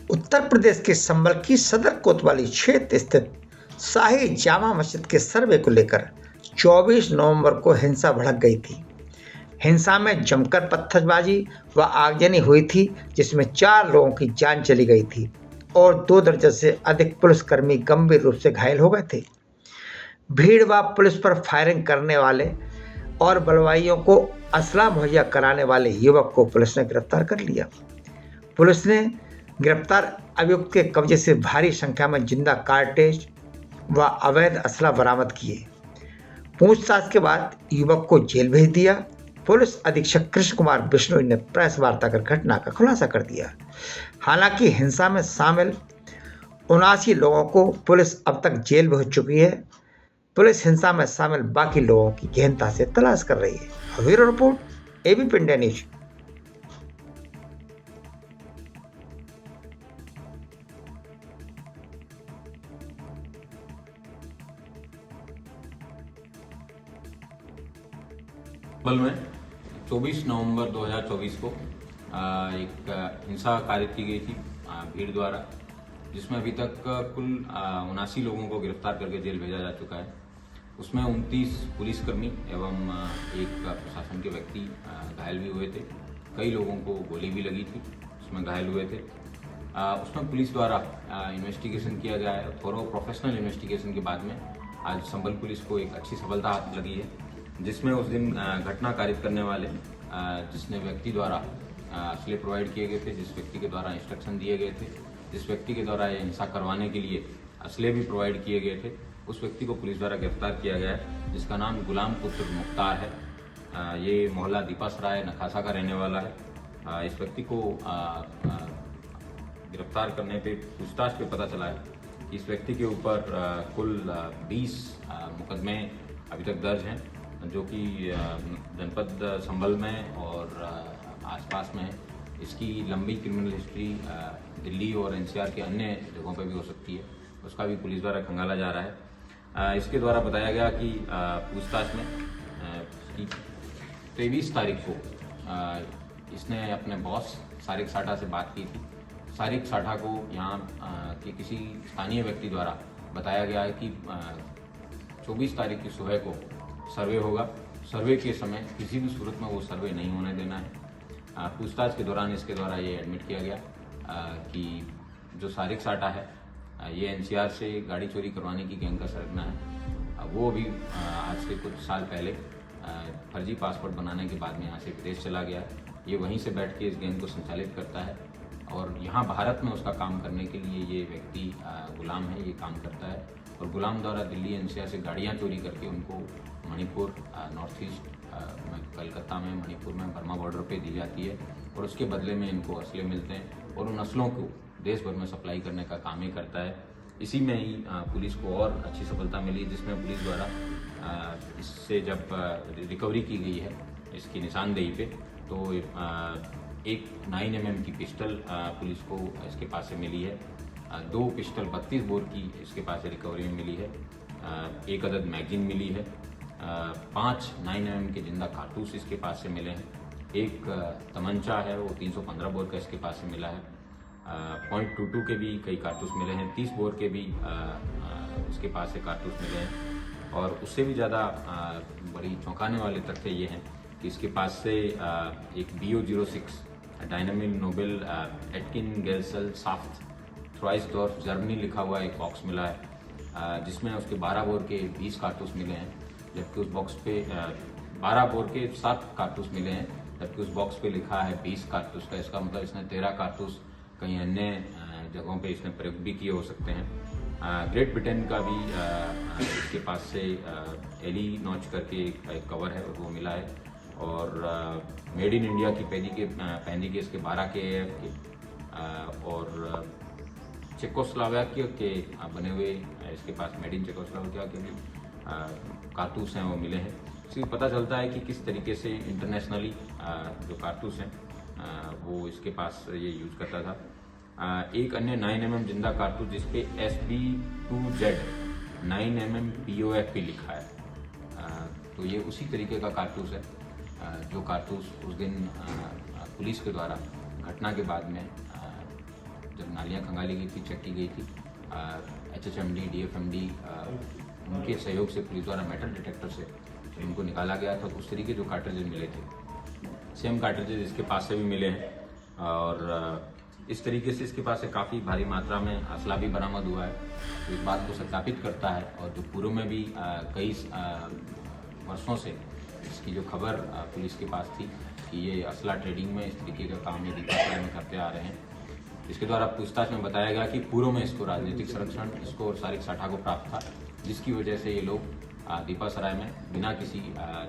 उत्तर प्रदेश के संबल की सदर कोतवाली क्षेत्र स्थित शाही जामा मस्जिद के सर्वे को लेकर 24 नवंबर को हिंसा भड़क गई थी। हिंसा में जमकर पत्थरबाजी व आगजनी हुई थी, जिसमें 4 लोगों की जान चली गई थी और 2 दर्जन से अधिक पुलिसकर्मी गंभीर रूप से घायल हो गए थे। भीड़ व पुलिस पर फायरिंग करने वाले और बलवाइयों को असला मुहैया कराने वाले युवक को पुलिस ने गिरफ्तार कर लिया। पुलिस ने गिरफ्तार अभियुक्त के कब्जे से भारी संख्या में जिंदा कार्टेज व अवैध असला बरामद किए। पूछताछ के बाद युवक को जेल भेज दिया। पुलिस अधीक्षक कृष्ण कुमार बिश्नोई ने प्रेस वार्ता कर घटना का खुलासा कर दिया। हालांकि हिंसा में शामिल 79 लोगों को पुलिस अब तक जेल भेज चुकी है। पुलिस हिंसा में शामिल बाकी लोगों की गहनता से तलाश कर रही है। Bureau report, ABP India news. Sambhal में 24 नवंबर 2024 को एक हिंसा कारित की गई थी भीड़ द्वारा, जिसमें अभी तक कुल 79 लोगों को गिरफ्तार करके जेल भेजा जा चुका है। उसमें 29 पुलिसकर्मी एवं एक प्रशासन के व्यक्ति घायल भी हुए थे। कई लोगों को गोली भी लगी थी, उसमें घायल हुए थे। उसमें पुलिस द्वारा इन्वेस्टिगेशन किया गया है। थोड़ा प्रोफेशनल इन्वेस्टिगेशन के बाद में आज संबल पुलिस को एक अच्छी सफलता हाथ लगी है, जिसमें उस दिन घटना कारित करने वाले जिसने व्यक्ति द्वारा असले प्रोवाइड किए गए थे, जिस व्यक्ति के द्वारा इंस्ट्रक्शन दिए गए थे, जिस व्यक्ति के द्वारा ये हिंसा करवाने के लिए असले भी प्रोवाइड किए गए थे, उस व्यक्ति को पुलिस द्वारा गिरफ्तार किया गया है, जिसका नाम गुलाम पुत्र मुख्तार है। ये मोहल्ला दीपासराय नखासा का रहने वाला है। इस व्यक्ति को गिरफ्तार करने पे पूछताछ पे पता चला है कि इस व्यक्ति के ऊपर कुल 20 मुकदमे अभी तक दर्ज हैं, जो कि जनपद संबल में और आसपास में है। इसकी लंबी क्रिमिनल हिस्ट्री दिल्ली और एनसीआर के अन्य जगहों पर भी हो सकती है, उसका भी पुलिस द्वारा खंगाला जा रहा है। इसके द्वारा बताया गया कि पूछताछ में 23 तारीख को इसने अपने बॉस सारिक साठा से बात की थी। सारिक साठा को यहाँ के किसी स्थानीय व्यक्ति द्वारा बताया गया है कि 24 तारीख की सुबह को सर्वे होगा। सर्वे के समय किसी भी सूरत में वो सर्वे नहीं होने देना है। पूछताछ के दौरान इसके द्वारा ये एडमिट किया गया कि जो सारिक साठा है ये एनसीआर से गाड़ी चोरी करवाने की गैंग का सरगना है। वो अभी आज से कुछ साल पहले फर्जी पासपोर्ट बनाने के बाद में यहाँ से विदेश चला गया। ये वहीं से बैठ के इस गैंग को संचालित करता है और यहाँ भारत में उसका काम करने के लिए ये व्यक्ति गुलाम है, ये काम करता है। और गुलाम द्वारा दिल्ली एनसीआर से गाड़ियाँ चोरी करके उनको मणिपुर, नॉर्थ ईस्ट में, कलकत्ता में, मणिपुर में बर्मा बॉर्डर पे दी जाती है और उसके बदले में इनको असले मिलते हैं और उन असलों को देश भर में सप्लाई करने का काम ही करता है। इसी में ही पुलिस को और अच्छी सफलता मिली, जिसमें पुलिस द्वारा इससे जब रिकवरी की गई है इसकी निशानदेही पे, तो एक 9mm की पिस्टल पुलिस को इसके पास से मिली है। 2 पिस्टल 32 बोर की इसके पास से रिकवरी में मिली है। 1 अदद मैगजीन मिली है। 5 9mm के जिंदा कारतूस इसके पास से मिले हैं। एक तमंचा है वो 315 बोर का इसके पास से मिला है। .22 के भी कई कारतूस मिले हैं। 30 बोर के भी इसके पास से कारतूस मिले हैं। और उससे भी ज़्यादा बड़ी चौंकाने वाले तथ्य ये हैं कि इसके पास से एक BO-06 Dynamit Nobel Aktiengesellschaft Troisdorf Germany लिखा हुआ एक बॉक्स मिला है, जिसमें उसके 12 बोर के 20 कारतूस मिले हैं, जबकि उस बॉक्स पे 12 बोर के 7 कारतूस मिले हैं, जबकि उस बॉक्स पे लिखा है 20 कारतूस का। इसका मतलब इसने 13 कारतूस कहीं अन्य जगहों पे इसने प्रयोग भी किए हो सकते हैं। ग्रेट ब्रिटेन का भी इसके पास से एली नॉच करके एक कवर है वो मिला है। और मेड इन इंडिया की पैंदी के इसके 12 के AF के और चेकोस्लोवाकिया के बने हुए इसके पास मेड इन चेकोस्लोवाकिया के भी कारतूस हैं वो मिले हैं। इससे पता चलता है कि किस तरीके से इंटरनेशनली जो कारतूस हैं वो इसके पास ये यूज करता था। एक अन्य 9mm जिंदा कारतूस जिसपे SB2Z 9mm POFP लिखा है, तो ये उसी तरीके का कारतूस है जो कारतूस उस दिन पुलिस के द्वारा घटना के बाद में जब नालियाँ खंगाली गई थी, चेक की गई थी। HHMD, DFMD उनके सहयोग से पुलिस द्वारा मेटल डिटेक्टर से उनको निकाला गया था। उस तरीके जो कार्ट्रिजेज मिले थे, सेम कार्ट्रिजेज इसके पास से भी मिले हैं और इस तरीके से इसके पास से काफ़ी भारी मात्रा में असला भी बरामद हुआ है। तो इस बात को सत्यापित करता है और जो पूर्व में भी कई वर्षों से इसकी जो खबर पुलिस के पास थी कि ये असला ट्रेडिंग में इस तरीके का काम ये दीपासराय में करते आ रहे हैं। इसके द्वारा पूछताछ में बताया गया कि पूर्व में इसको राजनीतिक संरक्षण इसको और सारिक साठा को प्राप्त था, जिसकी वजह से ये लोग दीपासराय में बिना किसी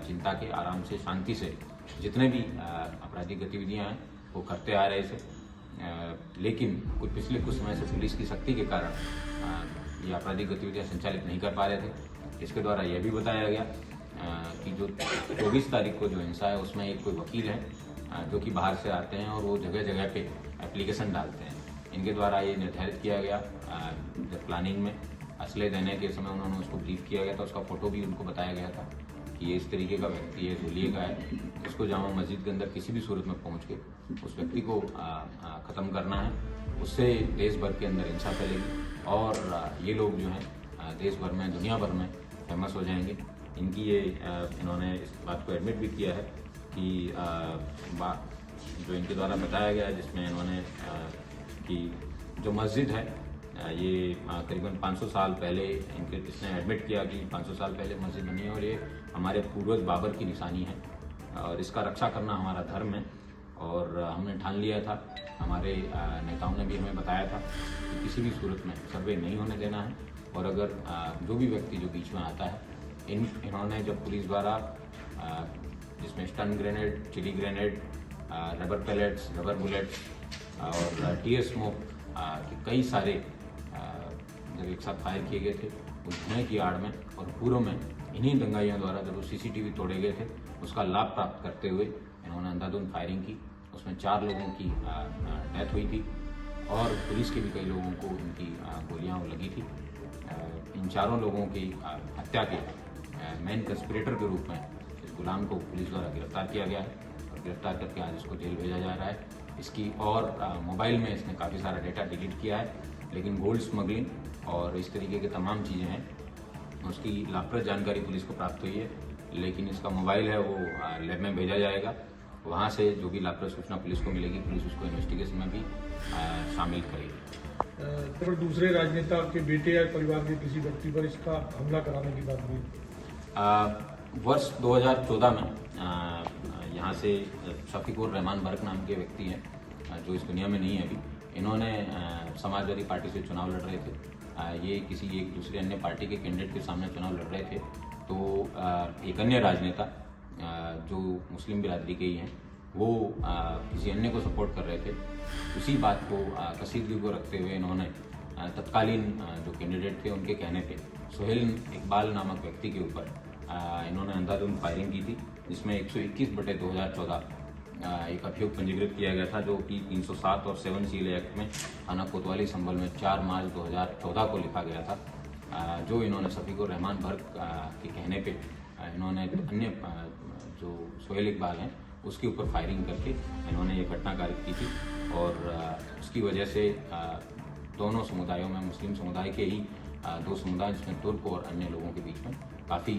चिंता के आराम से शांति से जितने भी आपराधिक गतिविधियां हैं वो करते आ रहे थे। लेकिन पिछले कुछ समय से पुलिस की सख्ती के कारण ये आपराधिक गतिविधियां संचालित नहीं कर पा रहे थे। इसके द्वारा यह भी बताया गया कि जो 24 तारीख को जो हिंसा है उसमें एक कोई वकील है जो कि बाहर से आते हैं और वो जगह जगह पे एप्लीकेशन डालते हैं। इनके द्वारा ये निर्धारित किया गया, जब प्लानिंग में असले देने के समय उन्होंने उसको ब्रीफ किया गया था, उसका फ़ोटो भी उनको बताया गया था कि ये इस तरीके का व्यक्ति है, धुलिये का है, इसको जामा मस्जिद के अंदर किसी भी सूरत में पहुंच के उस व्यक्ति को ख़त्म करना है। उससे देश भर के अंदर हिंसा फैलेगी और ये लोग जो हैं देश भर में, दुनिया भर में फेमस हो जाएंगे। इनकी ये इन्होंने इस बात को एडमिट भी किया है कि जो इनके द्वारा बताया गया है, जिसमें इन्होंने कि जो मस्जिद है ये करीबन 500 साल पहले इसने एडमिट किया कि 500 साल पहले मस्जिद बनी है और ये हमारे पूर्वज बाबर की निशानी है और इसका रक्षा करना हमारा धर्म है। और हमने ठान लिया था, हमारे नेताओं ने भी हमें बताया था कि किसी भी सूरत में सर्वे नहीं होने देना है और अगर जो भी व्यक्ति जो बीच में आता है, इन्होंने जब पुलिस द्वारा जिसमें stun grenade, chilli grenade, rubber pellets, rubber bullets और टीयर स्मोक के कई सारे जब एक साथ फायर किए गए थे, उस धुएं की आड़ में और पूर्व में इन्हीं दंगाइयों द्वारा जब वो CCTV तोड़े गए थे, उसका लाभ प्राप्त करते हुए इन्होंने अंधाधुंध फायरिंग की। उसमें 4 लोगों की डेथ हुई थी और पुलिस के भी कई लोगों को उनकी गोलियां लगी थी। इन चारों लोगों की हत्या के मेन कंस्पिरेटर के रूप में इस गुलाम को पुलिस द्वारा गिरफ्तार किया गया है और गिरफ्तार करके आज इसको जेल भेजा जा रहा है। इसकी और मोबाइल में इसने काफ़ी सारा डेटा डिलीट किया है, लेकिन गोल्ड स्मगलिंग और इस तरीके की तमाम चीज़ें हैं उसकी लाभप्रद जानकारी पुलिस को प्राप्त हुई है। लेकिन इसका मोबाइल है वो लैब में भेजा जाएगा, वहाँ से जो भी लाभप्रद सूचना पुलिस को मिलेगी, पुलिस उसको इन्वेस्टिगेशन में भी शामिल करेगी। तो दूसरे राजनेता के बेटे या परिवार के किसी व्यक्ति पर इसका हमला कराने की बात हुई। वर्ष 2014 में यहाँ से शफीकुर रहमान बर्क नाम के व्यक्ति हैं जो इस दुनिया में नहीं है अभी। इन्होंने समाजवादी पार्टी से चुनाव लड़ रहे थे। ये किसी एक दूसरे अन्य पार्टी के कैंडिडेट के सामने चुनाव लड़ रहे थे, तो एक अन्य राजनेता जो मुस्लिम बिरादरी के ही हैं वो किसी अन्य को सपोर्ट कर रहे थे। उसी बात को कसीदगी को रखते हुए इन्होंने तत्कालीन जो कैंडिडेट थे उनके कहने पे सोहेल इकबाल नामक व्यक्ति के ऊपर इन्होंने अंधाधुंध फायरिंग की थी, जिसमें 121/2014 एक अभियोग पंजीकृत किया गया था, जो कि 307 और 7 CLA एक्ट में थाना कोतवाली संभल में 4 मार्च 2014 को लिखा गया था। जो इन्होंने शफीकुर रहमान बर्क के कहने पे इन्होंने अन्य जो सोहेल इकबाल हैं उसके ऊपर फायरिंग करके इन्होंने ये घटना कारित की थी और उसकी वजह से दोनों समुदायों में, मुस्लिम समुदाय के ही 2 समुदाय जिसमें तुर्क और अन्य लोगों के बीच में काफ़ी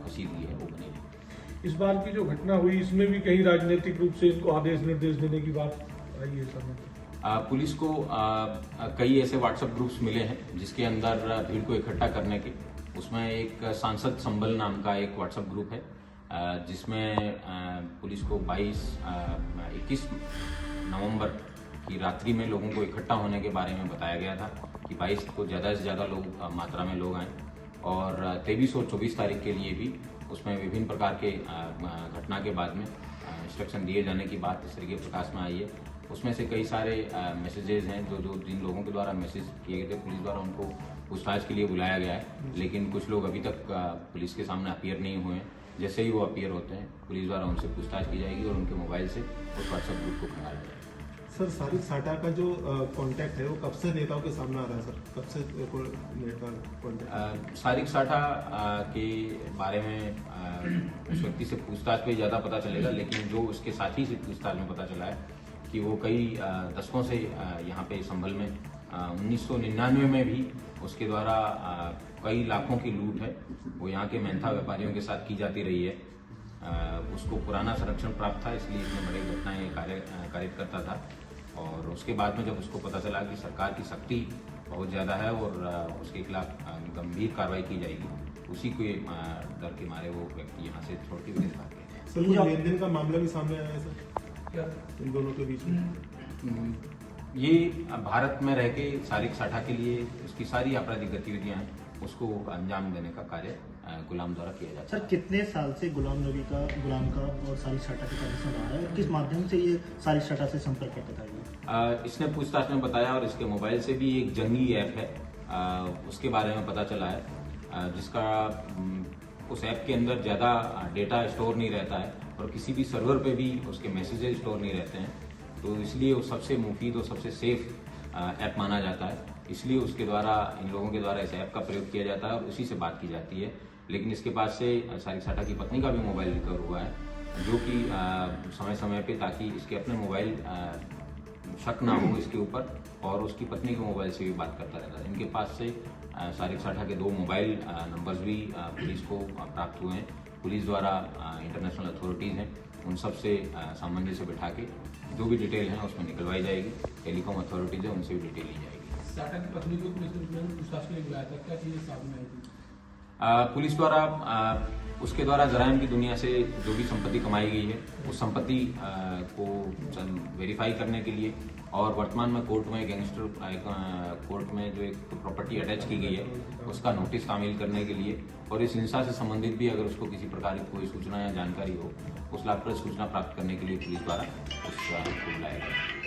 कशीदगी है वो बनी रही। इस बार की जो घटना हुई इसमें भी कहीं राजनीतिक रूप से इनको आदेश निर्देश देने की बात आई है सर? पुलिस को कई ऐसे व्हाट्सएप ग्रुप्स मिले हैं जिसके अंदर भीड़ को इकट्ठा करने के, उसमें एक सांसद संबल नाम का एक व्हाट्सएप ग्रुप है जिसमें पुलिस को 21 नवंबर की रात्रि में लोगों को इकट्ठा होने के बारे में बताया गया था कि 22 को ज़्यादा से ज़्यादा लोग मात्रा में लोग आएँ और 23 और 24 तारीख के लिए भी उसमें विभिन्न प्रकार के घटना के बाद में इंस्ट्रक्शन दिए जाने की बात इस तरीके प्रकाश में आई है। उसमें से कई सारे मैसेजेस हैं जो जिन लोगों के द्वारा मैसेज किए गए थे, पुलिस द्वारा उनको पूछताछ के लिए बुलाया गया है, लेकिन कुछ लोग अभी तक पुलिस के सामने अपीयर नहीं हुए हैं। जैसे ही वो अपीयर होते हैं पुलिस द्वारा उनसे पूछताछ की जाएगी और उनके मोबाइल से उस व्हाट्सएप ग्रुप को खंगाला जाएगा। सर, सारिक साठा का जो कांटेक्ट है वो कब से नेताओं के सामने आ रहा है सर? कब से नेता कांटेक्ट? सारिक साठा के बारे में उस व्यक्ति से पूछताछ पे ज़्यादा पता चलेगा, लेकिन जो उसके साथी से पूछताछ में पता चला है कि वो कई दशकों से यहाँ पे संभल में 1999 में भी उसके द्वारा कई लाखों की लूट है वो यहाँ के मेहनता व्यापारियों के साथ की जाती रही है। उसको पुराना संरक्षण प्राप्त था, इसलिए इसमें बड़ी घटनाएं कारित करता था। और उसके बाद में जब उसको पता चला कि सरकार की सख्ती बहुत ज़्यादा है और उसके खिलाफ गंभीर कार्रवाई की जाएगी, उसी के डर के मारे वो व्यक्ति यहाँ से छोड़ के विदेश भाग गए। सर कोई लेन देन का मामला भी सामने आया है सर इन दोनों के बीच में? ये भारत में रह के सारिक साठा के लिए उसकी सारी आपराधिक गतिविधियां हैं उसको अंजाम देने का कार्य गुलाम द्वारा किया जाता है। सर कितने साल से गुलाम का और सारिक साठा के कनेक्शन रहा है और किस माध्यम से ये सारिक साठा से संपर्क करता था? इसने पूछताछ में बताया और इसके मोबाइल से भी एक जंगी ऐप है उसके बारे में पता चला है, जिसका उस ऐप के अंदर ज़्यादा डेटा स्टोर नहीं रहता है और किसी भी सर्वर पे भी उसके मैसेजेस स्टोर नहीं रहते हैं, तो इसलिए वो सबसे मुफीद और सबसे सेफ ऐप माना जाता है। इसलिए उसके द्वारा इन लोगों के द्वारा इस ऐप का प्रयोग किया जाता है और उसी से बात की जाती है। लेकिन इसके पास से सारिक साठा की पत्नी का भी मोबाइल रिकवर हुआ है, जो कि समय समय पे ताकि इसके अपने मोबाइल शक ना हो इसके ऊपर और उसकी पत्नी के मोबाइल से भी बात करता रहता है। इनके पास से सारिक साठा के 2 मोबाइल नंबर्स भी पुलिस को प्राप्त हुए हैं। पुलिस द्वारा इंटरनेशनल अथॉरिटीज़ हैं उन सब से सामंजस्य बिठा के जो भी डिटेल है उसमें निकलवाई जाएगी। टेलीकॉम अथॉरिटीज़ है उनसे भी डिटेल ली जाएगी। साठा की पत्नी को पूछताछ के लिए बुलाया था, क्या चीजें सामने आई थी? पुलिस द्वारा उसके द्वारा जराइम की दुनिया से जो भी संपत्ति कमाई गई है उस संपत्ति को वेरीफाई करने के लिए और वर्तमान में कोर्ट में कोर्ट में जो एक प्रॉपर्टी अटैच की गई है उसका नोटिस तामील करने के लिए और इस हिंसा से संबंधित भी अगर उसको किसी प्रकार की कोई सूचना या जानकारी हो उस लाभप्रद सूचना प्राप्त करने के लिए पुलिस द्वारा उसको बुलाया गया।